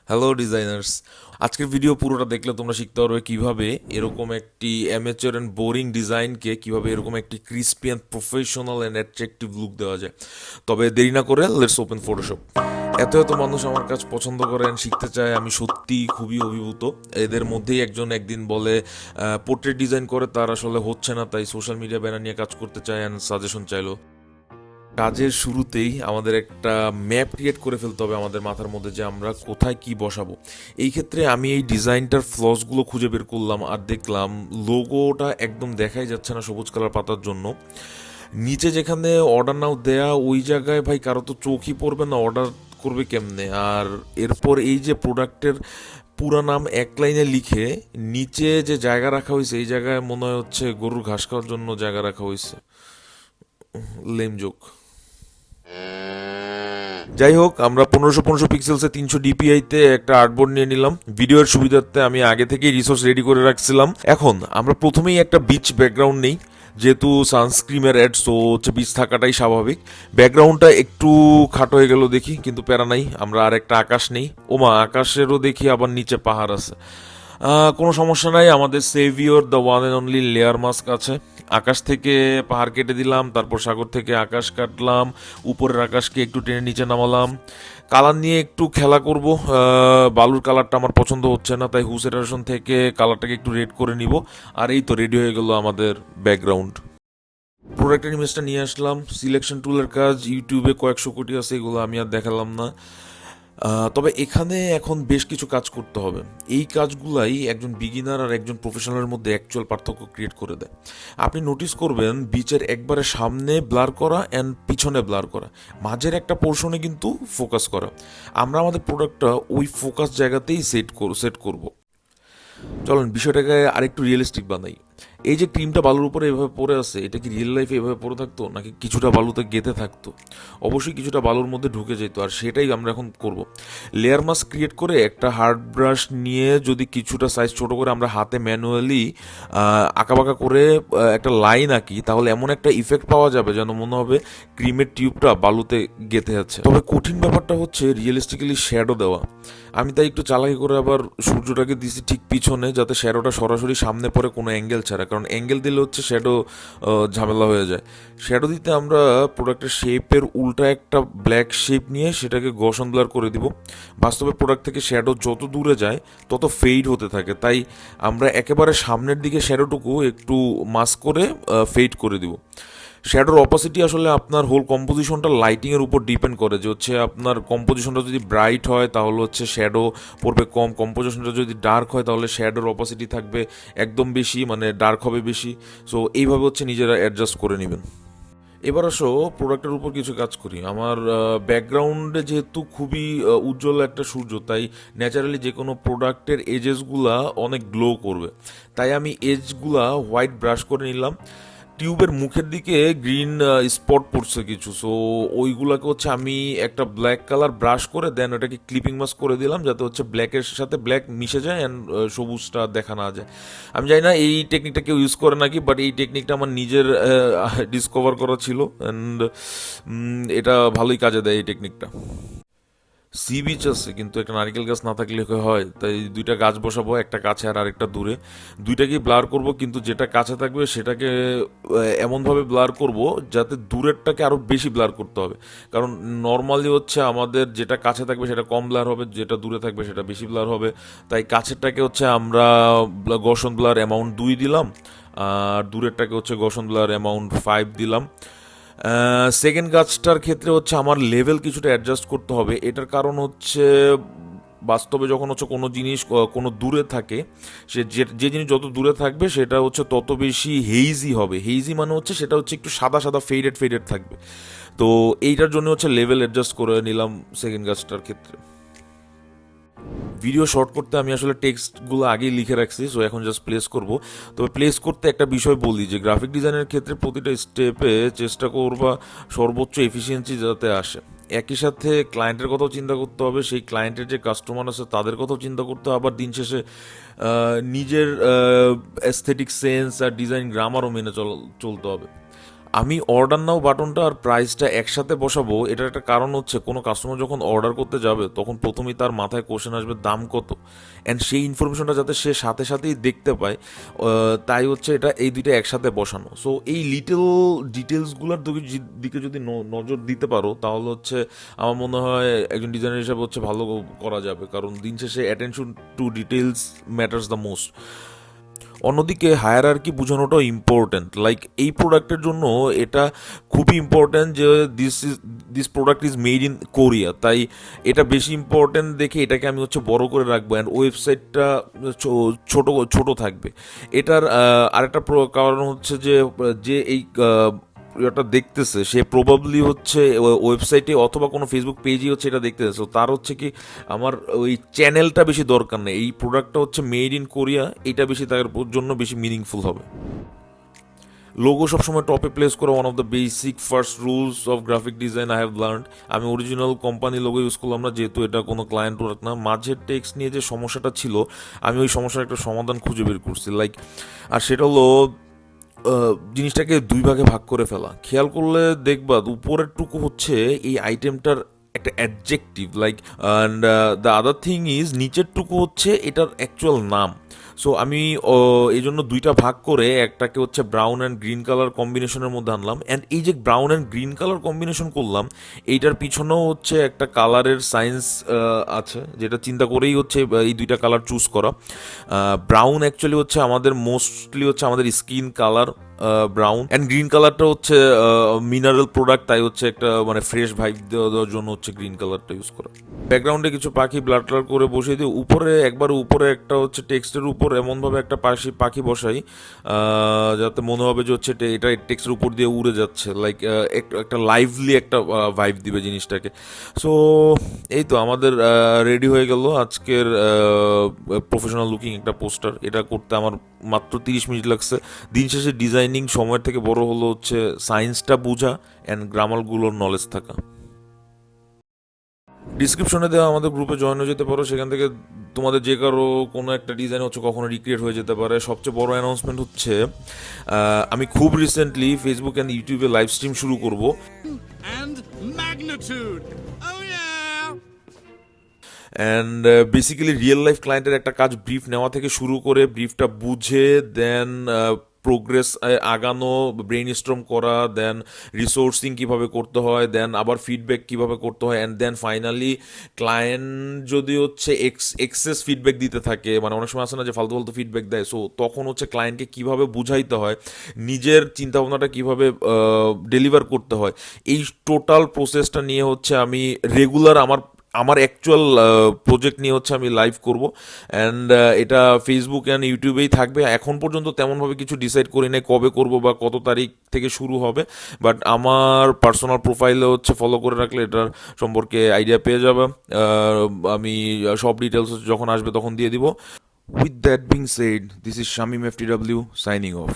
Hello designers, আজকের video পুরোটা দেখলে তোমরা শিখতে পারবে কিভাবে এরকম একটি অ্যামেচার অ্যান্ড বোরিং ডিজাইনকে কিভাবে এরকম একটি crispy and professional and attractive look দেওয়া যায়। তবে দেরি না করে লেটস ওপেন ফটোশপ। এত এত মানুষ আমার কাজ পছন্দ করেন, শিখতে চায়, আমি সত্যি খুবই অভিভূত। এদের মধ্যেই একজন একদিন বলে পোর্ট্রেট ডিজাইন করে তার আসলে হচ্ছে না, তাই সোশ্যাল মিডিয়া ব্যানার নিয়ে কাজ করতে চায় অ্যান্ড সাজেশন চাইলো। কাজের শুরুতেই আমাদের একটা ম্যাপ ক্রিয়েট করে ফেলতে হবে আমাদের মাথার মধ্যে যে আমরা কোথায় কি বসাবো। এই ক্ষেত্রে আমি এই ডিজাইনটার ফ্লসগুলো খুঁজে বের করলাম আর দেখলাম লোগোটা একদম দেখাই যাচ্ছে না সবুজ কালার পাতার জন্য। নিচে যেখানে অর্ডার নাও দেয়া ওই জায়গায় ভাই কারো তো চোখই পড়বে না, অর্ডার করবে কেমনে। আর এরপর এই যে প্রোডাক্টের পুরা নাম এক লাইনে লিখে নিচে যে জায়গা রাখা হয়েছে এই জায়গায় মনে হয় হচ্ছে গরুর ঘাস খাওয়ার জন্য জায়গা রাখা হয়েছে। Lame joke. যাই হোক, আমরা 1500 পিক্সেলসে 300 DPI-তে একটা আর্টবোর্ড নিয়ে নিলাম। ভিডিওর সুবিধার্থে আমি আগে থেকেই রিসোর্স রেডি করে রাখছিলাম। এখন আমরা প্রথমেই একটা বিচ ব্যাকগ্রাউন্ড নেই, যেহেতু সানস্ক্রিমের অ্যাড, সো হচ্ছে বিচ থাকাটাই স্বাভাবিক। ব্যাকগ্রাউন্ডটা একটু খাটো হয়ে গেল দেখি, কিন্তু প্যারা নাই। আমরা আর একটা আকাশ নেই, ওমা আকাশেরও দেখি আবার নিচে পাহাড় আছে। কোনো সমস্যা নাই, আমাদের saviour the one and only layer mask আছে। আকাশ থেকে পাহাড় কেটে দিলাম, তারপর সাগর থেকে আকাশ কাটলাম, উপরের আকাশকে একটু টেনে নিচে নামালাম। কালার নিয়ে একটু খেলা করব। বালুর কালারটা আমার পছন্দ হচ্ছে না, তাই হুসেটারেশন থেকে কালারটাকে একটু রেড করে নিব। আর এই তো রেডি হয়ে গেল আমাদের ব্যাকগ্রাউন্ড। প্রোডাক্টের ইমেজটা নিয়ে আসলাম। সিলেকশন টুলের কাজ ইউটিউবে কয়েকশো কোটি আছে, এগুলো আমি আর দেখালাম না। তবে এখানে এখন বেশ কিছু কাজ করতে হবে। এই কাজগুলাই একজন বিগিনার আর একজন প্রফেশনালের মধ্যে অ্যাকচুয়াল পার্থক্য ক্রিয়েট করে দেয়। আপনি নোটিস করবেন বিচের একবারে সামনে ব্লার করা অ্যান্ড পিছনে ব্লার করা, মাঝের একটা পোর্শনে কিন্তু ফোকাস করা। আমরা আমাদের প্রোডাক্টটা ওই ফোকাস জায়গাতেই সেট করব। চলেন বিষয়টাকে আরেকটু রিয়েলিস্টিক বানাই। এই যে ক্রিমটা বালুর উপরে এভাবে পড়ে আছে, এটা কি রিয়েল লাইফে এভাবে পড়ে থাকতো নাকি কিছুটা বালুতে গেঁথে থাকতো? অবশ্যই কিছুটা বালুর মধ্যে ঢুকে যেত, আর সেটাই আমরা এখন করব। লেয়ার মাস্ক ক্রিয়েট করে একটা হার্ড ব্রাশ নিয়ে যদি কিছুটা সাইজ ছোট করে আমরা হাতে ম্যানুয়ালি আঁকাবাঁকা করে একটা লাইন আঁকি, তাহলে এমন একটা ইফেক্ট পাওয়া যাবে যেন মনে হবে ক্রিমের টিউবটা বালুতে গেঁথে আছে। তবে কঠিন ব্যাপারটা হচ্ছে রিয়েলিস্টিক্যালি শ্যাডো দেওয়া। আমি তাই একটু চালাকি করে আবার সূর্যটাকে দিছি ঠিক পিছনে, যাতে শ্যাডোটা সরাসরি সামনে পড়ে কোনো অ্যাঙ্গেল ছাড়া, কারণ অ্যাঙ্গেল দিলে হচ্ছে শ্যাডো ঝামেলা হয়ে যায়। শ্যাডো দিতে আমরা প্রোডাক্টের শেপের উল্টা একটা ব্ল্যাক শেপ নিয়ে সেটাকে গসন ব্লার করে দিব। বাস্তবে প্রোডাক্ট থেকে শ্যাডো যত দূরে যায় তত ফেড হতে থাকে, তাই আমরা একেবারে সামনের দিকে শ্যাডোটুকু একটু মাস্ক করে ফেড করে দিব। শ্যাডোর অপাসিটি আসলে আপনার হোল কম্পোজিশনটা লাইটিংয়ের উপর ডিপেন্ড করে, যে হচ্ছে আপনার কম্পোজিশনটা যদি ব্রাইট হয় তাহলে হচ্ছে শ্যাডো পড়বে কম, কম্পোজিশনটা যদি ডার্ক হয় তাহলে শ্যাডোর অপাসিটি থাকবে একদম বেশি, মানে ডার্ক হবে বেশি। সো এইভাবে হচ্ছে নিজেরা অ্যাডজাস্ট করে নেবেন। এবার আসো প্রোডাক্টের উপর কিছু কাজ করি। আমার ব্যাকগ্রাউন্ডে যেহেতু খুবই উজ্জ্বল একটা সূর্য, তাই ন্যাচারালি যে কোনো প্রোডাক্টের এজেসগুলা অনেক গ্লো করবে। তাই আমি এজগুলা হোয়াইট ব্রাশ করে নিলাম। টিউবের মুখের দিকে গ্রিন স্পট পড়ছে কিছু, সো ওইগুলোকে হচ্ছে আমি একটা ব্ল্যাক কালার ব্রাশ করে দেন ওটাকে ক্লিপিং মাস্ক করে দিলাম, যাতে হচ্ছে ব্ল্যাকের সাথে ব্ল্যাক মিশে যায় অ্যান্ড সবুজটা দেখা না যায়। আমি জানি না এই টেকনিকটা কেউ ইউজ করে নাকি, বাট এই টেকনিকটা আমার নিজের ডিসকভার করা ছিল অ্যান্ড এটা ভালোই কাজে দেয় এই টেকনিকটা। সি বিচ আছে কিন্তু একটা নারকেল গাছ না থাকলে হয়, তাই দুইটা গাছ বসাবো, একটা কাছে আর আরেকটা দূরে। দুইটাকেই ব্লার করব, কিন্তু যেটা কাছে থাকবে সেটাকে এমনভাবে ব্লার করব যাতে দূরেরটাকে আরও বেশি ব্লার করতে হবে। কারণ নর্মালি হচ্ছে আমাদের যেটা কাছে থাকবে সেটা কম ব্লার হবে, যেটা দূরে থাকবে সেটা বেশি ব্লার হবে। তাই কাছেরটাকে হচ্ছে আমরা গসন ব্লার অ্যামাউন্ট 2 দিলাম, আর দূরেরটাকে হচ্ছে গসন ব্লার অ্যামাউন্ট 5 দিলাম। সেকেন্ড কাজটার ক্ষেত্রে হচ্ছে আমার লেভেল কিছুটা অ্যাডজাস্ট করতে হবে। এটার কারণ হচ্ছে বাস্তবে যখন হচ্ছে কোনো জিনিস কোনো দূরে থাকে, সে যে জিনিস যত দূরে থাকবে সেটা হচ্ছে তত বেশি হেইজি হবে। হেইজি মানে হচ্ছে সেটা হচ্ছে একটু সাদা সাদা ফেডেড ফেডেড থাকবে। তো এইটার জন্য হচ্ছে লেভেল অ্যাডজাস্ট করে নিলাম সেকেন্ড কাজটার ক্ষেত্রে। ভিডিও শর্ট করতে আমি আসলে টেক্সটগুলো আগেই লিখে রাখছি, সো এখন জাস্ট প্লেস করব। তবে প্লেস করতে একটা বিষয় বলি, যে গ্রাফিক ডিজাইনের ক্ষেত্রে প্রতিটা স্টেপে চেষ্টা করবা সর্বোচ্চ এফিসিয়েন্সি যাতে আসে। একই সাথে ক্লায়েন্টের কথাও চিন্তা করতে হবে, সেই ক্লায়েন্টের যে কাস্টমার আছে তাদের কথাও চিন্তা করতে হবে, আবার দিন শেষে নিজের অ্যাস্থেটিক সেন্স আর ডিজাইন গ্রামারও মেনে চলতে হবে। আমি অর্ডার নাও বাটনটা আর প্রাইসটা একসাথে বসাবো, এটার একটা কারণ হচ্ছে কোনো কাস্টমার যখন অর্ডার করতে যাবে তখন প্রথমেই তার মাথায় কোশ্চেন আসবে দাম কত, অ্যান্ড সেই ইনফরমেশনটা যাতে সে সাথে সাথেই দেখতে পায়, তাই হচ্ছে এটা এই দুইটা একসাথে বসানো। সো এই লিটল ডিটেলসগুলোর দিকে যদি নজর দিতে পারো তাহলে হচ্ছে আমার মনে হয় একজন ডিজাইনার হিসাবে হচ্ছে ভালো করা যাবে, কারণ দিন শেষে attention to details matters the most. অন্যদিকে হায়ারার্কি বোঝানোটাও ইম্পর্ট্যান্ট, লাইক এই প্রোডাক্টের জন্য এটা খুবই ইম্পর্ট্যান্ট যে this product is made in Korea, তাই এটা বেশি ইম্পর্ট্যান্ট দেখে এটাকে আমি হচ্ছে বড় করে রাখবো, অ্যান্ড ওয়েবসাইটটা ছোট ছোট থাকবে। এটার আরেকটা কারণ হচ্ছে যে যে এই এটা দেখতেছে সে প্রবাবলি হচ্ছে ওয়েবসাইটে অথবা কোনো ফেসবুক পেজই হচ্ছে এটা দেখতেছে, তো তার হচ্ছে কি আমার ওই চ্যানেলটা বেশি দরকার নেই, এই প্রোডাক্টটা হচ্ছে মেড ইন কোরিয়া, এটা বেশি তার জন্য বেশি মিনিংফুল হবে। লোগো সবসময় টপে প্লেস করা one of the basic first rules of graphic design I have learned. আমি অরিজিনাল কোম্পানি লোগো ইউজ করলাম না, যেহেতু এটা কোনো ক্লায়েন্ট প্রোডাক্ট না। মাঝের টেক্সট নিয়ে যে সমস্যাটা ছিল আমি ওই সমস্যার একটা সমাধান খুঁজে বের করছি, লাইক আর সেটা হলো জিনিসটাকে দুই ভাগে ভাগ করে ফেলা। খেয়াল করলে দেখবা উপরের টুকু হচ্ছে এই আইটেমটার একটা adjective, like and the other thing is নিচের টুকু হচ্ছে এটার অ্যাকচুয়াল নাম। সো আমি এই জন্য দুইটা ভাগ করে একটাকে হচ্ছে ব্রাউন অ্যান্ড গ্রিন কালার কম্বিনেশনের মধ্যে আনলাম, অ্যান্ড এই যে brown and green colour combination করলাম এইটার পিছনেও হচ্ছে একটা কালারের সায়েন্স আছে, যেটা চিন্তা করেই হচ্ছে এই দুইটা কালার চুজ করা। ব্রাউন অ্যাকচুয়ালি হচ্ছে আমাদের মোস্টলি হচ্ছে আমাদের skin colour brown, and green কালারটা হচ্ছে মিনারেল প্রোডাক্ট, তাই হচ্ছে একটা মানে ফ্রেশ ভাইব দেওয়ার জন্য হচ্ছে গ্রিন কালারটা ইউজ করা। ব্যাকগ্রাউন্ডে কিছু পাখি ব্লার টার করে বসিয়ে দিই, উপরে একবার উপরে একটা হচ্ছে টেক্সটের উপর এমনভাবে একটা পাখি বসাই যাতে মনে হবে যে হচ্ছে এটা টেক্সটের উপর দিয়ে উড়ে যাচ্ছে, লাইক একটা লাইভলি একটা ভাইব দিবে জিনিসটাকে। সো এই তো আমাদের রেডি হয়ে গেল আজকের প্রফেশনাল লুকিং একটা পোস্টার। এটা করতে আমার মাত্র 30 মিনিট লাগছে। দিন শেষে ডিজাইনিং সময়ের থেকে বড় হলো হচ্ছে সায়েন্সটা বোঝা অ্যান্ড গ্রামারগুলোর নলেজ থাকা। ডিসক্রিপশনে দেওয়া আমাদের গ্রুপে জয়েন হয়ে যেতে পারো, সেখান থেকে তোমাদের যে কারো কোনো একটা ডিজাইন হচ্ছে কখনো রিক্রিয়েট হয়ে যেতে পারে। সবচেয়ে বড় অ্যানাউন্সমেন্ট হচ্ছে আমি খুব রিসেন্টলি ফেসবুক অ্যান্ড ইউটিউবে লাইভ স্ট্রিম শুরু করব, অ্যান্ড বেসিক্যালি রিয়েল লাইফ ক্লায়েন্টের একটা কাজ ব্রিফ নেওয়া থেকে শুরু করে ব্রিফটা বুঝে দেন প্রোগ্রেস আগানো, ব্রেইন স্ট্রম করা, দেন রিসোর্সিং কীভাবে করতে হয়, দেন আবার ফিডব্যাক কীভাবে করতে হয়, অ্যান্ড দেন ফাইনালি ক্লায়েন্ট যদি হচ্ছে এক্সেস ফিডব্যাক দিতে থাকে, মানে অনেক সময় আসে না যে ফালতু ফালতু ফিডব্যাক দেয়, সো তখন হচ্ছে ক্লায়েন্টকে কীভাবে বুঝাইতে হয়, নিজের চিন্তাভাবনাটা কীভাবে ডেলিভার করতে হয়, এই টোটাল প্রসেসটা নিয়ে হচ্ছে আমি রেগুলার আমার অ্যাকচুয়াল প্রজেক্ট নিয়ে হচ্ছে আমি লাইভ করব, অ্যান্ড এটা ফেসবুক অ্যান্ড ইউটিউবেই থাকবে। এখন পর্যন্ত তেমনভাবে কিছু ডিসাইড করি নাই কবে করব বা কত তারিখ থেকে শুরু হবে, বাট আমার পার্সোনাল প্রোফাইলে হচ্ছে ফলো করে রাখলে এটার সম্পর্কে আইডিয়া পেয়ে যাবে। আমি সব ডিটেলস যখন আসবে তখন দিয়ে দিব। With that being shed, this is Shamim FTW signing off.